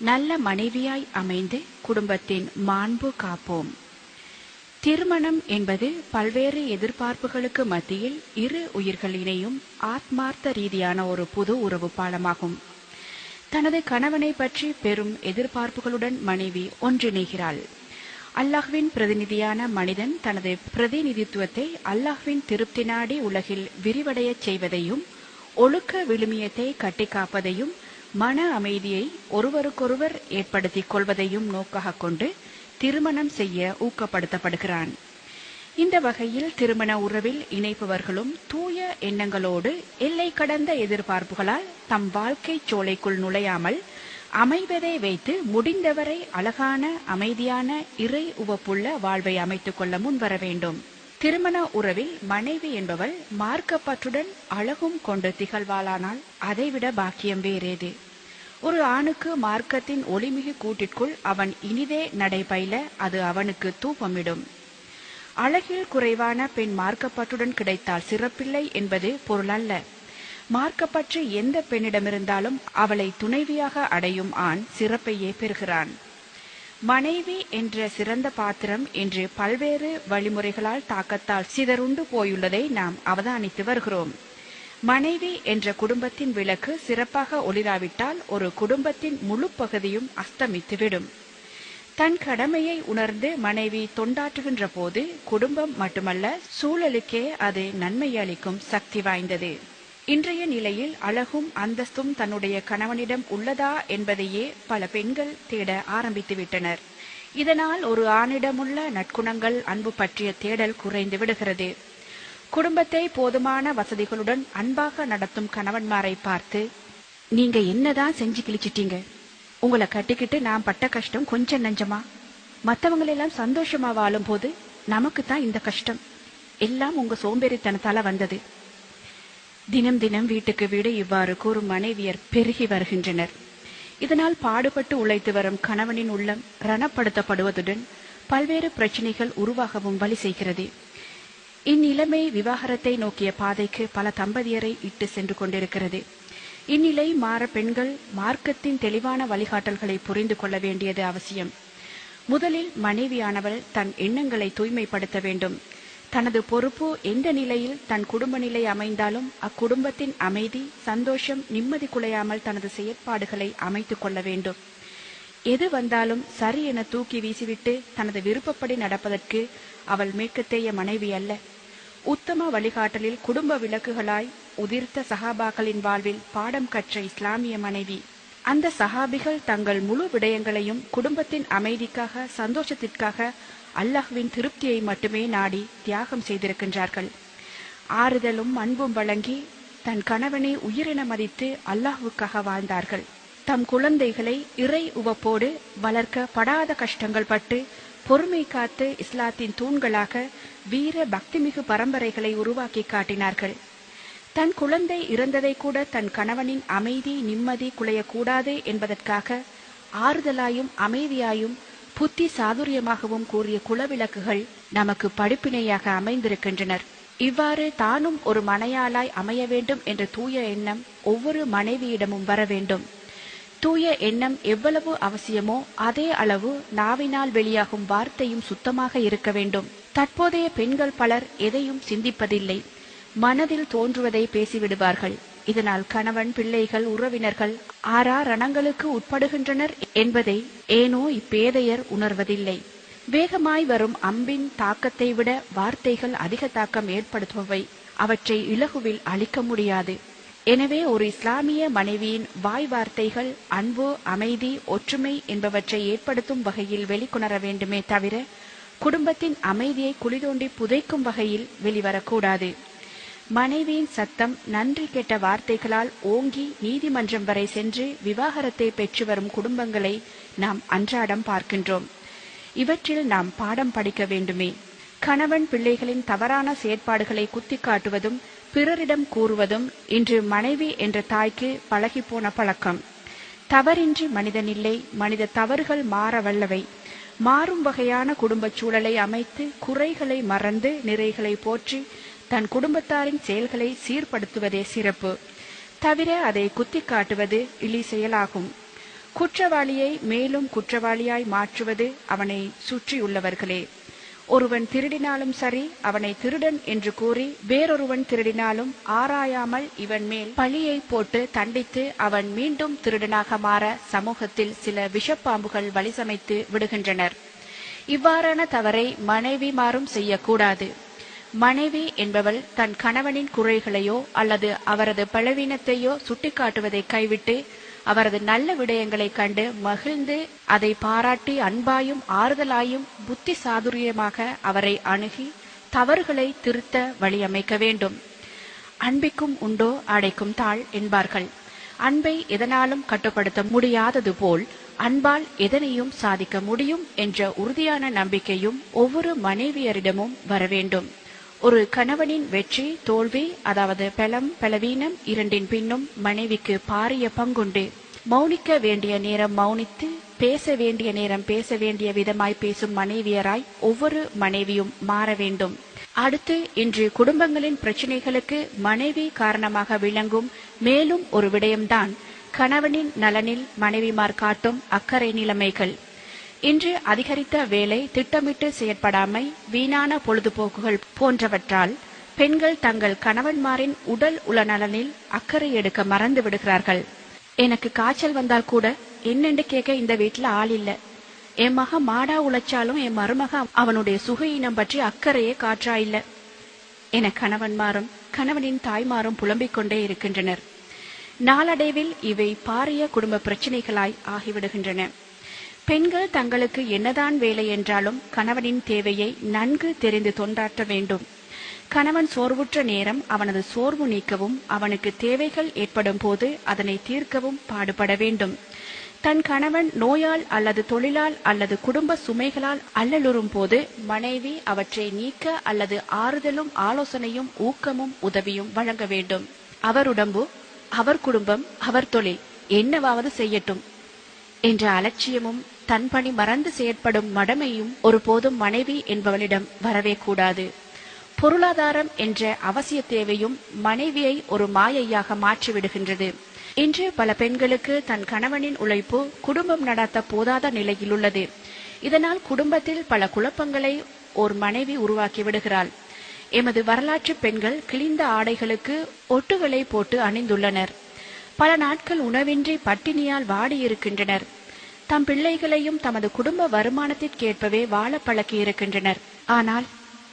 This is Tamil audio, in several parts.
நல்ல மனைவியாய் அமைந்து குடும்பத்தின் மாண்பு காப்போம். திருமணம் என்பது பல்வேறு எதிர்பார்ப்புகளுக்கு மத்தியில் இரு உயிர்கள் இணையும் ஆத்மார்த்த ரீதியான ஒரு புது உறவு பாலமாகும். தனது கணவனை பற்றி பெரும் எதிர்பார்ப்புகளுடன் மனைவி ஒன்றிணைகிறாள். அல்லாஹ்வின் பிரதிநிதியான மனிதன் தனது பிரதிநிதித்துவத்தை அல்லாஹ்வின் திருப்தி நாடி உலகில் விரிவடையச் செய்வதையும், ஒழுக்க விழுமியத்தை கட்டிக்காப்பதையும், மன அமைதியை ஒருவருக்கொருவர் ஏற்படுத்திக் கொள்வதையும் நோக்காக கொண்டு திருமணம் செய்ய ஊக்கப்படுத்தப்படுகிறான். இந்த வகையில் திருமண உறவில் இணைப்பவர்களும் தூய எண்ணங்களோடு எல்லை கடந்த எதிர்பார்ப்புகளால் தம் வாழ்க்கை சோலைக்குள் நுழையாமல் அமைவதை வைத்து முடிந்தவரை அழகான அமைதியான இறை உவப்புள்ள வாழ்வை அமைத்துக் கொள்ள முன்வர வேண்டும். திருமண உறவில் மனைவி என்பவள் மார்க்கப்பற்றுடன் அழகும் கொண்டு திகழ்வாளானால் அதைவிட பாக்கியம் வேறேது? ஒரு ஆணுக்கு மார்க்கத்தின் ஒளிமிகு கூட்டிற்குள் அவன் இனிதே நடைபயில அது அவனுக்கு தூபமிடும். அழகில் குறைவான பெண் மார்க்கப்பற்றுடன் கிடைத்தால் சிறப்பில்லை என்பது பொருளல்ல. மார்க்கப்பற்று எந்த பெண்ணிடமிருந்தாலும் அவளை துணைவியாக அடையும் ஆண் சிறப்பையே பெறுகிறான். மனைவி என்ற சிறந்த பாத்திரம் என்று பல்வேறு வழிமுறைகளால் தாக்கத்தால் சிதறுண்டு போயுள்ளதை நாம் அவதானித்து வருகிறோம். மனைவி என்ற குடும்பத்தின் விளக்கு சிறப்பாக ஒளிராவிட்டால் ஒரு குடும்பத்தின் முழு பகுதியும் அஸ்தமித்துவிடும். தன் கடமையை உணர்ந்து மனைவி தொண்டாற்றுகின்ற போது குடும்பம் மட்டுமல்ல, சூழலுக்கே அது நன்மை அளிக்கும் சக்தி வாய்ந்தது. இன்றைய நிலையில் அழகும் அந்தஸ்தும் தன்னுடைய கணவனிடம் உள்ளதா என்பதையே பல பெண்கள் தேட ஆரம்பித்துவிட்டனர். இதனால் ஒரு ஆணிடமுள்ள நற்குணங்கள், அன்பு பற்றிய தேடல் குறைந்து விடுகிறது. குடும்பத்தை போதுமான வசதிகளுடன் அன்பாக நடத்தும் கணவன்மாரை பார்த்து, நீங்க என்னதான் செஞ்சு கிழிச்சிட்டீங்க, உங்களை கட்டிக்கிட்டு நான் பட்ட கஷ்டம் கொஞ்சம் நஞ்சமா? மற்றவங்களெல்லாம் சந்தோஷமா வாழும் போது நமக்கு தான் இந்த கஷ்டம், எல்லாம் உங்க சோம்பேறித்தனத்தால வந்தது. தினம் தினம் வீட்டுக்கு வீடு இவ்வாறு கூறும் மனைவியர் பெருகி வருகின்றனர். இதனால் பாடுபட்டு உழைத்து வரும் கணவனின் உள்ளம் ரணப்படுத்தப்படுவதுடன் பல்வேறு பிரச்சனைகள் உருவாகவும் வழி செய்கிறது. இந்நிலைமை விவாகரத்தை நோக்கிய பாதைக்கு பல தம்பதியரை இட்டு சென்று கொண்டிருக்கிறது. இந்நிலை மாற பெண்கள் மார்க்கத்தின் தெளிவான வழிகாட்டல்களை புரிந்து கொள்ள வேண்டியது அவசியம். முதலில் மனைவியானவள் தன் எண்ணங்களை தூய்மைப்படுத்த வேண்டும். தனது பொறுப்பு எந்த நிலையில் தன் குடும்ப நிலை அமைந்தாலும் அக்குடும்பத்தின் அமைதி, சந்தோஷம், நிம்மதி குலையாமல் தனது செயற்பாடுகளை அமைத்துக் கொள்ள வேண்டும். எது வந்தாலும் சரி என தூக்கி வீசிவிட்டு தனது விருப்பப்படி நடப்பதற்கு அவள் மேற்கத்தேய மனைவி அல்ல. உத்தம வழிகாட்டலில் குடும்ப விளக்குகளாய் உதிர்த்த சஹாபாக்களின் வாழ்வில் பாடம் கற்ற இஸ்லாமிய மனைவி. அந்த சஹாபிகள் தங்கள் முழு விடயங்களையும் குடும்பத்தின் அமைதிக்காக, சந்தோஷத்திற்காக, அல்லாஹ்வின் திருப்தியை மட்டுமே நாடி தியாகம் செய்திருக்கின்றார்கள். ஆறுதலும் அன்பும் வழங்கி தன் கணவனை உயிரென மதித்து அல்லாஹ்வுக்காக வாழ்ந்தார்கள். தம் குழந்தைகளை இறை உவப்போடு வளர்க்க படாத கஷ்டங்கள் பட்டு பொறுமை காத்து இஸ்லாத்தின் தூண்களாக வீர பக்திமிகு பரம்பரைகளை உருவாக்கி காட்டினார்கள். தன் குழந்தை இறந்ததை கூட தன் கணவனின் அமைதி, நிம்மதி குலையக்கூடாது என்பதற்காக ஆறுதலாயும் அமைதியாயும் புத்தி சாதுரியமாகவும் கூறிய குலவிளக்குகள் நமக்கு படிப்பினையாக அமைந்திருக்கின்றனர். இவ்வாறு தானும் ஒரு மனையாளாய் அமைய வேண்டும் என்ற தூய எண்ணம் ஒவ்வொரு மனைவியிடமும் வர வேண்டும். தூய எண்ணம் எவ்வளவு அவசியமோ அதே அளவு நாவினால் வெளியாகும் வார்த்தையும் சுத்தமாக இருக்க வேண்டும். தற்போதைய பெண்கள் பலர் எதையும் சிந்திப்பதில்லை, மனதில் தோன்றுவதை பேசிவிடுவார்கள். இதனால் கணவன், பிள்ளைகள், உறவினர்கள் ரணங்களுக்கு உட்படுகின்றனர் என்பதை ஏனோ இப்பேதையர் உணர்வதில்லை. வேகமாய் வரும் அம்பின் தாக்கத்தை விட வார்த்தைகள் அதிக தாக்கம் ஏற்படுத்துபவை. அவற்றை இலகுவில் அழிக்க முடியாது. எனவே ஒரு இஸ்லாமிய மனைவியின் வாய் வார்த்தைகள் அன்பு, அமைதி, ஒற்றுமை என்பவற்றை ஏற்படுத்தும் வகையில் வெளிக்கொணர வேண்டுமே தவிர குடும்பத்தின் அமைதியை குளிதோண்டி புதைக்கும் வகையில் வெளிவரக்கூடாது. மனைவியின் சத்தம் நன்றி கெட்ட வார்த்தைகளால் ஓங்கி நீதிமன்றம் வரை சென்று விவாகரத்தை பெற்று வரும் குடும்பங்களை நாம் அன்றாடம் பார்க்கின்றோம். இவற்றில் நாம் பாடம் படிக்க வேண்டுமே. கணவன், பிள்ளைகளின் தவறான செயற்பாடுகளை குத்தி காட்டுவதும் பிறரிடம் கூறுவதும் இன்று மனைவி என்ற தாய்க்கு பழகிப்போன பழக்கம். தவறின்றி மனிதனில்லை, மனித தவறுகள் மாற வல்லவை. மாறும் வகையான குடும்பச் சூழலை அமைத்து குறைகளை மறந்து நிறைகளை போற்றி தன் குடும்பத்தாரின் செயல்களை சீர்படுத்துவதே சிறப்பு. தவிர அதை குத்தி காட்டுவது இழி செயலாகும். குற்றவாளியை மேலும் குற்றவாளியாய் மாற்றுவது அவனை சுற்றியுள்ளவர்களே. ஒருவன் திருடினாலும் சரி, அவனை திருடன் என்று கூறி வேறொருவன் திருடினாலும் ஆராயாமல் இவன் மேல் பழியை போட்டு தண்டித்து அவன் மீண்டும் திருடனாக மாற சமூகத்தில் சில விஷப்பாம்புகள் வழிசமைத்து விடுகின்றனர். இவ்வாறான தவறை மனைவிமாரும் செய்யக்கூடாது. மனைவி என்பவள் தன் கணவனின் குறைகளையோ அல்லது அவரது பலவீனத்தையோ சுட்டிக்காட்டுவதை கைவிட்டு அவரது நல்ல விடயங்களை கண்டு மகிழ்ந்து அதை பாராட்டி அன்பாயும் ஆறுதலாயும் புத்தி சாதுரியமாக அவரை அணுகி தவறுகளை திருத்த வழியமைக்க வேண்டும். அன்பிக்கும் உண்டோ அடைக்கும் தாழ் என்பார்கள். அன்பை எதனாலும் கட்டுப்படுத்த முடியாதது போல் அன்பால் எதனையும் சாதிக்க முடியும் என்ற உறுதியான நம்பிக்கையும் ஒவ்வொரு மனைவியரிடமும் வரவேண்டும். ஒரு கணவனின் வெற்றி தோல்வி, அதாவது பலவீனம் இரண்டின் பின்னும் மனைவிக்கு பாரிய பங்குண்டு. மௌனிக்க வேண்டிய நேரம் மௌனித்து, பேச வேண்டிய நேரம் பேச வேண்டிய விதமாய் பேசும் மனைவியராய் ஒவ்வொரு மனைவியும் மாற வேண்டும். அடுத்து, இன்று குடும்பங்களின் பிரச்சினைகளுக்கு மனைவி காரணமாக விளங்கும் மேலும் ஒரு விடயம்தான் கணவனின் நலனில் மனைவிமார் காட்டும் அக்கறை நிலைமைகள். இன்று அதிகரித்த வேலை, திட்டமிட்டு செயற்படாமை, வீணான பொழுதுபோக்குகள் போன்றவற்றால் பெண்கள் தங்கள் கணவன்மாரின் உடல் உள நலனில் அக்கறை எடுக்க மறந்து விடுகிறார்கள். எனக்கு காய்ச்சல் வந்தால் கூட என்னென்று கேட்க இந்த வீட்டுல ஆள் இல்ல. என் மக மாடா உழைச்சாலும் என் மருமக அவனுடைய சுகையினம் பற்றி அக்கறையே காற்றா இல்ல என கணவன்மாரும் கணவனின் தாய்மாரும் புலம்பிக் கொண்டே இருக்கின்றனர். நாளடைவில் இவை பாரிய குடும்ப பிரச்சினைகளாய் ஆகிவிடுகின்றன. பெண்கள் தங்களுக்கு என்னதான் வேலை என்றாலும் கணவனின் தேவையை நன்கு தெரிந்து தொண்டாற்ற வேண்டும். கணவன் சோர்வுற்ற நேரம் அவனது சோர்வு நீக்கவும், அவனுக்கு தேவைகள் ஏற்படும் போது அதனை தீர்க்கவும் பாடுபட வேண்டும். தன் கணவன் நோயால் அல்லது தொழிலால் அல்லது குடும்ப சுமைகளால் அல்லலுறும் போது மனைவி அவற்றை நீக்க அல்லது ஆறுதலும் ஆலோசனையும் ஊக்கமும் உதவியும் வழங்க வேண்டும். அவர் உடம்பு, அவர் குடும்பம், அவர் தொழில், என்னவாவது செய்யட்டும் என்ற அலட்சியமும் தன் பணி மறந்து செயற்படும் மடமையும் ஒருபோதும் மனைவி என்பவளிடம் வரவே கூடாது. பொருளாதாரம் என்ற அவசிய தேவையும் மனைவியை ஒரு மாயையாக மாற்றிவிடுகின்றது. இன்று பல பெண்களுக்கு தன் கணவனின் உழைப்பு குடும்பம் நடத்த போதாத நிலையில் உள்ளது. இதனால் குடும்பத்தில் பல குழப்பங்களை ஒரு மனைவி உருவாக்கி விடுகிறாள். எமது வரலாற்று பெண்கள் கிழிந்த ஆடைகளுக்கு ஒட்டுகளை போட்டு அணிந்துள்ளனர். பல நாட்கள் உணவின்றி பட்டினியால் வாடியிருக்கின்றனர். தம் பிள்ளைகளையும் தமது குடும்ப வருமானத்திற்கேற்பவே வாழ பழக்கி இருக்கின்றனர். ஆனால்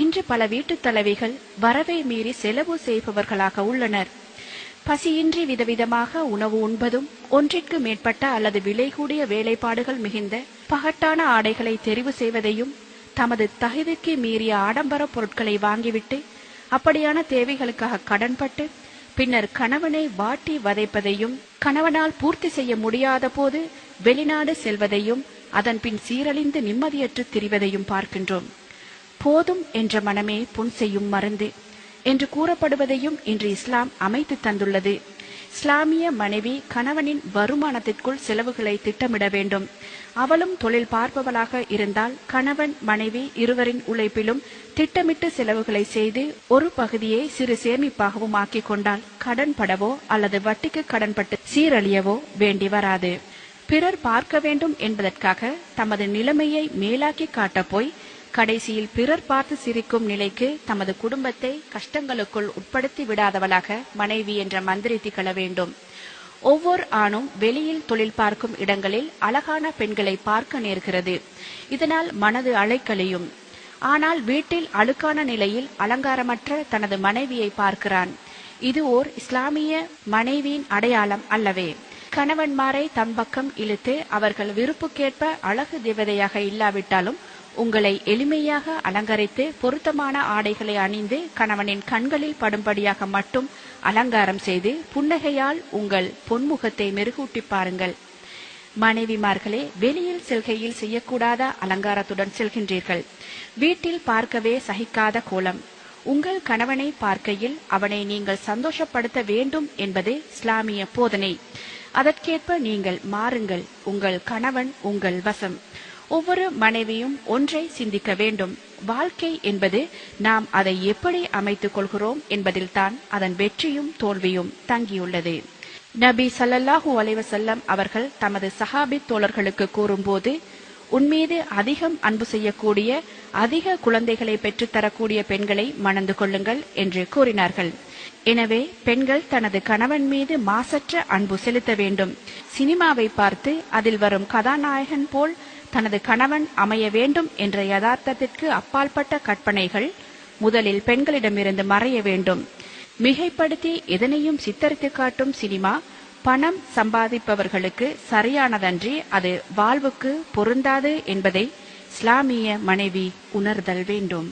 இன்று பல வீட்டுத் தலைவிகள் வரவை மீறி செலவு செய்பவர்களாக உள்ளனர். பசியின்றி விதவிதமாக உணவு உண்பதும், ஒன்றிற்கு மேற்பட்ட அல்லது விலை கூடிய வேலைப்பாடுகள் மிகுந்த பகட்டான ஆடைகளை தெரிவு செய்வதையும், தமது தகுதிக்கு மீறிய ஆடம்பர பொருட்களை வாங்கிவிட்டு அப்படியான தேவைகளுக்காக கடன்பட்டு பின்னர் கணவனை வாட்டி வதைப்பதையும், கணவனால் பூர்த்தி செய்ய முடியாத போது வெளிநாடு செல்வதையும், அதன் பின் சீரழிந்து நிம்மதியற்று திரிவதையும் பார்க்கின்றோம். போதும் என்ற மனமே புண் செய்யும் மருந்து என்று கூறப்படுவதையும் இன்று இஸ்லாம் அமைத்து தந்துள்ளது. இஸ்லாமிய மனைவி கணவனின் வருமானத்திற்குள் செலவுகளை திட்டமிட வேண்டும். அவளும் தொழில் பார்ப்பவளாக இருந்தால் கணவன் மனைவி இருவரின் உழைப்பிலும் திட்டமிட்டு செலவுகளை செய்து ஒரு பகுதியை சிறு சேமிப்பாகவும் ஆக்கிக் கொண்டால் கடன் படவோ அல்லது வட்டிக்கு கடன்பட்டு சீரழியவோ வேண்டி வராது. பிறர் பார்க்க வேண்டும் என்பதற்காக தமது நிலைமையை மேலாக்கி காட்டப் போய் கடைசியில் பிறர் பார்த்து சிரிக்கும் நிலைக்கு தமது குடும்பத்தை கஷ்டங்களுக்குள் உட்படுத்தி விடாதவளாக மனைவி என்ற மந்திரி திகழ வேண்டும். ஒவ்வொரு ஆணும் வெளியில் தொழில் பார்க்கும் இடங்களில் அழகான பெண்களை பார்க்க நேர்கிறது. இதனால் மனது அலைக்கழியும். ஆனால் வீட்டில் அழுக்கான நிலையில் அலங்காரமற்ற தனது மனைவியை பார்க்கிறான். இது ஓர் இஸ்லாமிய மனைவியின் அடையாளம் அல்லவே. கணவன்மாரை தம் பக்கம் இழுத்து அவர்கள் விருப்புக்கேற்ப அழகு தேவதையாக இல்லாவிட்டாலும் உங்களை எளிமையாக அலங்கரித்து பொருத்தமான ஆடைகளை அணிந்து கணவனின் கண்களில் படும்படியாக மட்டும் அலங்காரம் செய்து புன்னகையால் உங்கள் பொன்முகத்தை மெருகூட்டி பாருங்கள். மனைவிமார்களே, வெளியில் செல்கையில் செய்யக்கூடாத அலங்காரத்துடன் செல்கின்றீர்கள். வீட்டில் பார்க்கவே சகிக்காத கோலம். உங்கள் கணவனை பார்க்கையில் அவனை நீங்கள் சந்தோஷப்படுத்த வேண்டும் என்பது இஸ்லாமிய போதனை. அதற்கேற்ப நீங்கள் மாறுங்கள். உங்கள் கணவன் உங்கள் வசம். ஒவ்வொரு மனைவியும் ஒன்றை சிந்திக்க வேண்டும். வாழ்க்கை என்பது நாம் அதை எப்படி அமைத்துக் கொள்கிறோம் என்பதில்தான் அதன் வெற்றியும் தோல்வியும் தங்கியுள்ளது. நபி ஸல்லல்லாஹு அலைஹி வஸல்லம் அவர்கள் தமது சஹாபி தோழர்களுக்கு கூறும்போது, உன்மீது அதிகம் அன்பு செய்யக்கூடிய, அதிக குழந்தைகளை பெற்றுத்தரக்கூடிய பெண்களை மணந்து கொள்ளுங்கள் என்று கூறினார்கள். எனவே பெண்கள் தனது கணவன் மீது மாசற்ற அன்பு செலுத்த வேண்டும். சினிமாவை பார்த்து அதில் வரும் கதாநாயகன் போல் தனது கணவன் அமைய வேண்டும் என்ற யதார்த்தத்திற்கு அப்பாற்பட்ட கற்பனைகள் முதலில் பெண்களிடமிருந்து மறைய வேண்டும். மிகைப்படுத்தி எதனையும் சித்தரித்து காட்டும் சினிமா பணம் சம்பாதிப்பவர்களுக்கு சரியானதன்றி அது வாழ்வுக்கு பொருந்தாது என்பதை இஸ்லாமிய மனைவி உணர்தல் வேண்டும்.